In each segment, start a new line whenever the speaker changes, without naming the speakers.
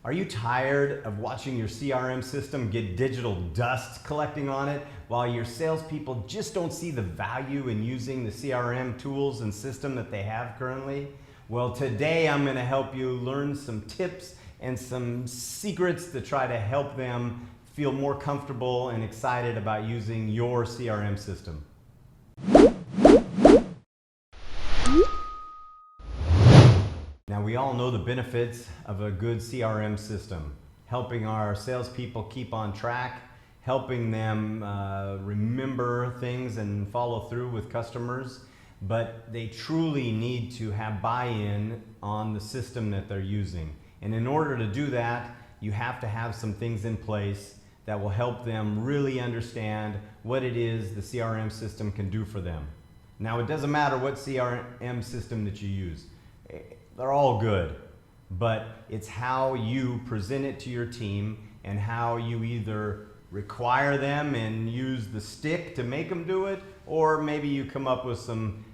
Are you tired of watching your CRM system get digital dust collecting on it while your salespeople just don't see the value in using the CRM tools and system that they have currently? Well, today I'm going to help you learn some tips and some secrets to try to help them feel more comfortable and excited about using your CRM system. Now, we all know the benefits of a good CRM system, helping our salespeople keep on track, helping them remember things and follow through with customers, but they truly need to have buy-in on the system that they're using. And in order to do that, you have to have some things in place that will help them really understand what it is the CRM system can do for them. Now, it doesn't matter what CRM system that you use. They're all good, but it's how you present it to your team and how you either require them and use the stick to make them do it, or maybe you come up with some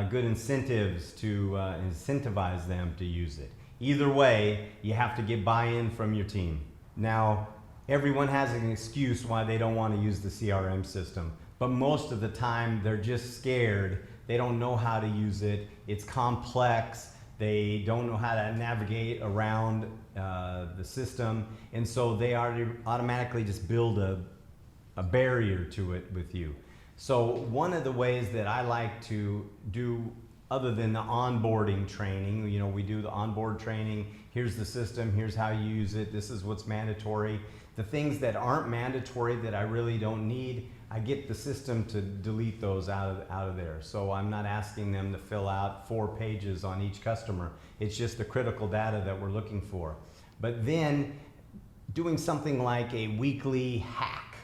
good incentives to incentivize them to use it. Either way, you have to get buy-in from your team. Now, everyone has an excuse why they don't want to use the CRM system, but most of the time they're just scared. They don't know how to use it. It's complex. They don't know how to navigate around the system, and so they automatically just build a barrier to it with you. So one of the ways that I like to do, other than the onboarding training, we do the onboard training, here's the system, here's how you use it, this is what's mandatory. The things that aren't mandatory that I really don't need, I get the system to delete those out of there. So I'm not asking them to fill out 4 pages on each customer. It's just the critical data that we're looking for. But then doing something like a weekly hack.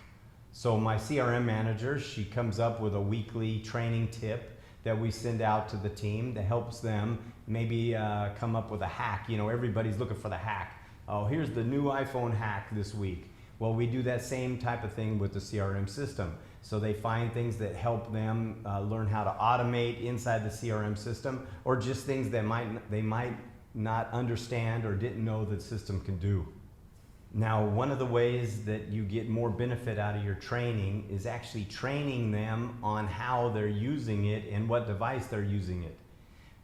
So my CRM manager, she comes up with a weekly training tip that we send out to the team that helps them maybe come up with a hack. Everybody's looking for the hack. Oh, here's the new iPhone hack this week. Well, we do that same type of thing with the CRM system. So they find things that help them learn how to automate inside the CRM system, or just things that they might not understand or didn't know the system can do. Now, one of the ways that you get more benefit out of your training is actually training them on how they're using it and what device they're using it.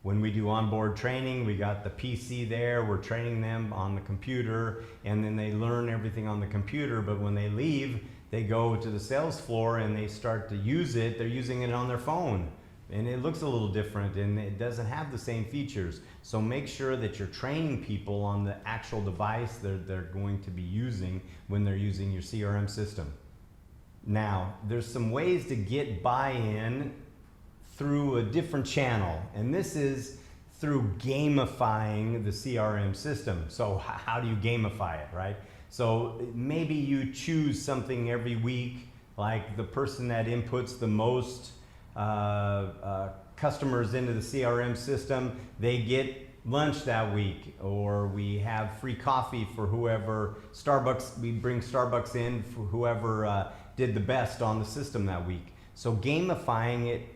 When we do onboard training, we got the PC there, we're training them on the computer, and then they learn everything on the computer, but when they leave, they go to the sales floor and they start to use it, they're using it on their phone. And it looks a little different and it doesn't have the same features. So make sure that you're training people on the actual device they're going to be using when they're using your CRM system. Now, there's some ways to get buy-in through a different channel, and this is through gamifying the CRM system. So how do you gamify it, right? So maybe you choose something every week, like the person that inputs the most customers into the CRM system, they get lunch that week, or we have free coffee for whoever, we bring Starbucks in for whoever did the best on the system that week. So gamifying it,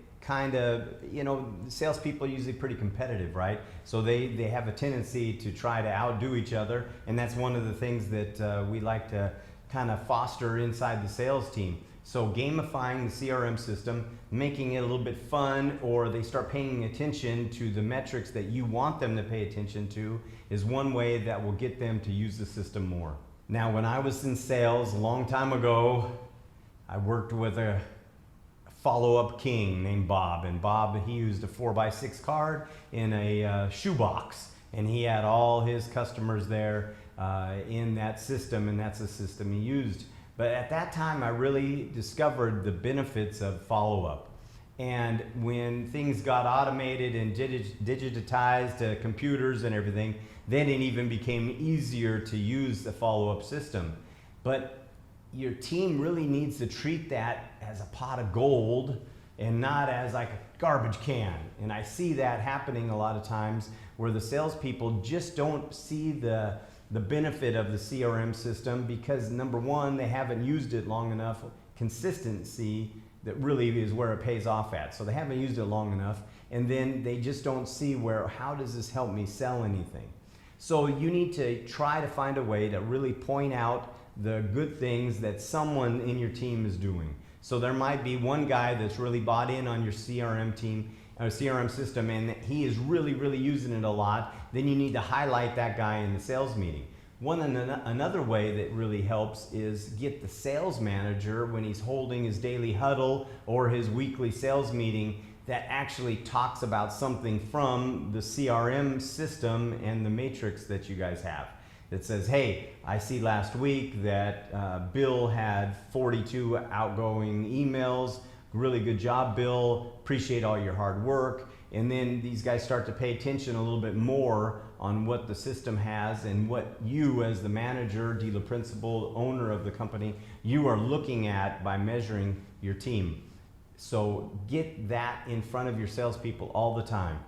salespeople are usually pretty competitive, right? So they have a tendency to try to outdo each other, and that's one of the things that we like to kind of foster inside the sales team. So gamifying the CRM system, making it a little bit fun, or they start paying attention to the metrics that you want them to pay attention to, is one way that will get them to use the system more. Now, when I was in sales a long time ago, I worked with a follow-up king named Bob, and Bob, he used a 4x6 card in a shoebox, and he had all his customers there in that system, and that's the system he used. But at that time, I really discovered the benefits of follow-up. And when things got automated and digitized to computers and everything, then it even became easier to use the follow-up system. But your team really needs to treat that as a pot of gold and not as like a garbage can. And I see that happening a lot of times where the salespeople just don't see the benefit of the CRM system because, number one, they haven't used it long enough. Consistency, that really is where it pays off at. So they haven't used it long enough, and then they just don't see how does this help me sell anything? So you need to try to find a way to really point out the good things that someone in your team is doing. So there might be one guy that's really bought in on your CRM team, or CRM system, and he is really using it a lot. Then you need to highlight that guy in the sales meeting. Another way that really helps is get the sales manager, when he's holding his daily huddle or his weekly sales meeting, that actually talks about something from the CRM system and the matrix that you guys have. That says, hey, I see last week that Bill had 42 outgoing emails. Really good job, Bill. Appreciate all your hard work. And then these guys start to pay attention a little bit more on what the system has and what you, as the manager, dealer principal, owner of the company, you are looking at by measuring your team. So get that in front of your salespeople all the time.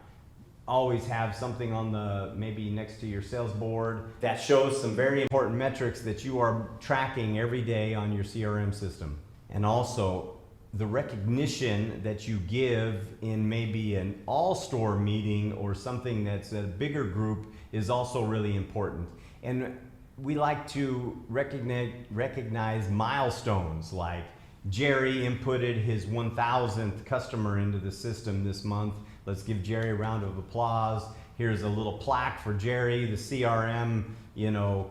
Always have something on the, maybe next to your sales board, that shows some very important metrics that you are tracking every day on your CRM system. And also the recognition that you give in maybe an all-store meeting or something that's a bigger group is also really important. And we like to recognize milestones, like Jerry inputted his 1,000th customer into the system this month. Let's give Jerry a round of applause. Here's a little plaque for Jerry, the CRM,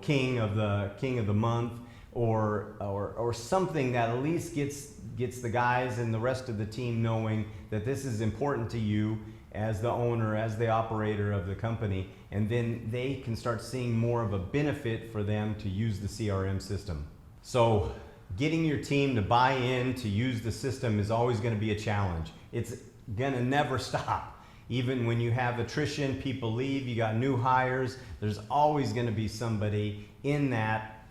king of the month, or something that at least gets the guys and the rest of the team knowing that this is important to you as the owner, as the operator of the company, and then they can start seeing more of a benefit for them to use the CRM system. So getting your team to buy in to use the system is always going to be a challenge. It's gonna never stop. Even when you have attrition, people leave, you got new hires, there's always gonna be somebody in that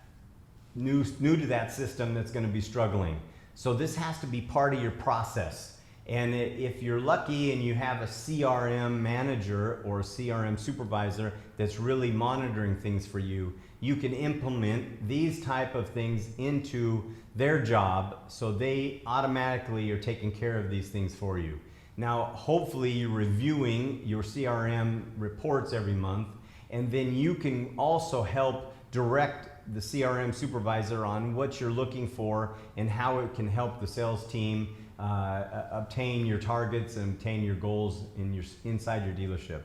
new to that system that's gonna be struggling. So this has to be part of your process. And if you're lucky and you have a CRM manager or a CRM supervisor that's really monitoring things for you, you can implement these type of things into their job so they automatically are taking care of these things for you. Now, hopefully you're reviewing your CRM reports every month, and then you can also help direct the CRM supervisor on what you're looking for and how it can help the sales team obtain your targets and obtain your goals inside your dealership.